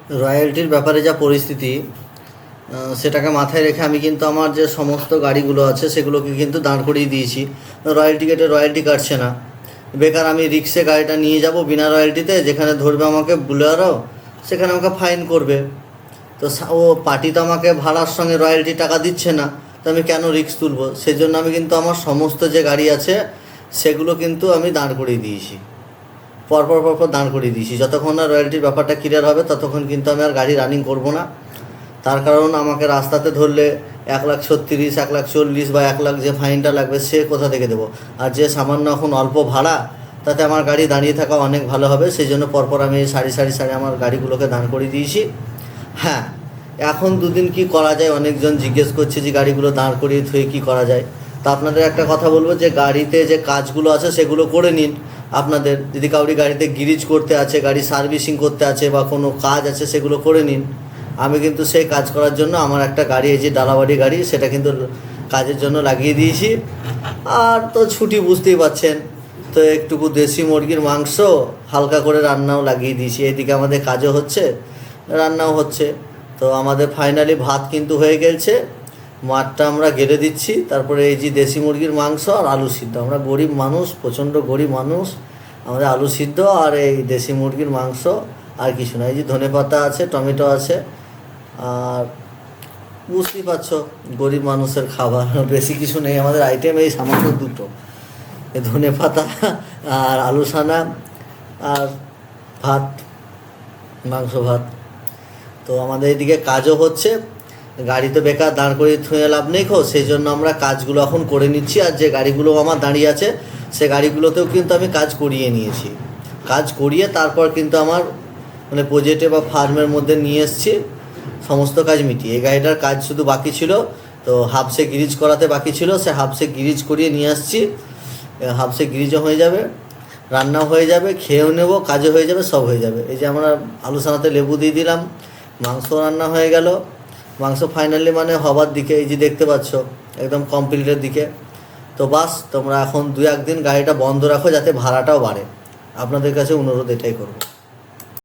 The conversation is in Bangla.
রয়্যালটির ব্যাপারে যা পরিস্থিতি সেটাকে মাথায় রেখে আমি কিন্তু আমার যে সমস্ত গাড়িগুলো আছে সেগুলোকে কিন্তু দাঁড় করিয়ে দিয়েছি। রয়্যালটি কেটে রয়্যালটি কাটছে না, বেকার আমি রিক্সে গাড়িটা নিয়ে যাব বিনা রয়্যালটিতে, যেখানে ধরবে আমাকে বুলেরো সেখানে আমাকে ফাইন করবে। তো ও পার্টি তো আমাকে ভাড়ার সঙ্গে রয়্যালটি টাকা দিচ্ছে না, তো আমি কেন রিক্স তুলবো? সেই জন্য আমি কিন্তু আমার সমস্ত যে গাড়ি আছে সেগুলো কিন্তু আমি দাঁড় করিয়ে দিয়েছি, পরপর দাঁড় করিয়ে দিয়েছি। যতক্ষণ না রয়্যালটির ব্যাপারটা ক্লিয়ার হবে ততক্ষণ কিন্তু আমি আর গাড়ি রানিং করব না। তার কারণ আমাকে রাস্তাতে ধরলে 1,36,000, 1,40,000 বা 1,00,000 যে ফাইনটা লাগবে সে কোথা থেকে দেবো? আর যে সামান্য এখন অল্প ভাড়া, তাতে আমার গাড়ি দাঁড়িয়ে থাকা অনেক ভালো হবে। সেই জন্য পরপর আমি সারি আমার গাড়িগুলোকে দাঁড় করিয়ে দিয়েছি। হ্যাঁ, এখন দুদিন কি করা যায়, অনেকজন জিজ্ঞেস করছে যে গাড়িগুলো দাঁড় করিয়ে থুয়ে কী করা যায়। তা আপনাদের একটা কথা বলবো যে গাড়িতে যে কাজগুলো আছে সেগুলো করে নিন। আপনাদের যদি কাউরি গাড়িতে গ্যারেজ করতে আছে, গাড়ি সার্ভিসিং করতে আছে বা কোনো কাজ আছে, সেগুলো করে নিন। আমি কিন্তু সেই কাজ করার জন্য আমার একটা গাড়ি, এই যে ডালাবাড়ি গাড়ি, সেটা কিন্তু কাজের জন্য লাগিয়ে দিয়েছি। আর তো ছুটি বুঝতেই পারছেন, তো একটুকু দেশি মুরগির মাংস হালকা করে রান্নাও লাগিয়ে দিয়েছি। এদিকে আমাদের কাজও হচ্ছে, রান্নাও হচ্ছে। তো আমাদের ফাইনালি ভাত কিন্তু হয়ে গেছে, মাঠটা আমরা গেড়ে দিচ্ছি। তারপরে এই যে দেশি মুরগির মাংস আর আলু সিদ্ধ, আমরা গরিব মানুষ, প্রচণ্ড গরিব মানুষ, আমাদের আলু সিদ্ধ আর এই দেশি মুরগির মাংস, আর কিছু না। এই যে ধনেপাতা আছে, টমেটো আছে, আর বুঝতেই পারছো গরিব মানুষের খাবার, বেশি কিছু নেই আমাদের আইটেম, এই সামান্য দুটো, এই ধনেপাতা আর আলু সানা আর ভাত, মাংস ভাত। তো আমাদের এদিকে কাজও হচ্ছে, গাড়ি তো বেকার দাঁড় করে থুয়ে লাভ নেই সেই জন্য আমরা কাজগুলো এখন করে নিচ্ছি। আর যে গাড়িগুলো আমার দাঁড়িয়ে আছে সে গাড়িগুলোতেও কিন্তু আমি কাজ করিয়ে নিয়েছি। কাজ করিয়ে তারপর কিন্তু আমার মানে প্রজেক্টে বা ফার্মের মধ্যে নিয়ে এসেছি, সমস্ত কাজ মিটিয়ে। এই গাড়িটার কাজ শুধু বাকি ছিল, তো হাফসে গ্রিজ করাতে বাকি ছিল, সে হাফসে গ্রিজ করিয়ে নিয়ে আসছি। হাফসে গ্রিজও হয়ে যাবে, রান্নাও হয়ে যাবে, খেয়েও নেবো, কাজও হয়ে যাবে, সব হয়ে যাবে। এই যে আমরা আলু সানাতে লেবু দিয়ে দিলাম, মাংস রান্না হয়ে গেল, মাংস ফাইনালি মানে হবার দিকে, এই যে দেখতে পাচ্ছ একদম কমপ্লিটের দিকে। তো বাস, তোমরা এখন 2-1 দিন গাড়িটা বন্ধ রাখো যাতে ভাড়াটাও বাড়ে। আপনাদের কাছে অনুরোধ এটাই করবো।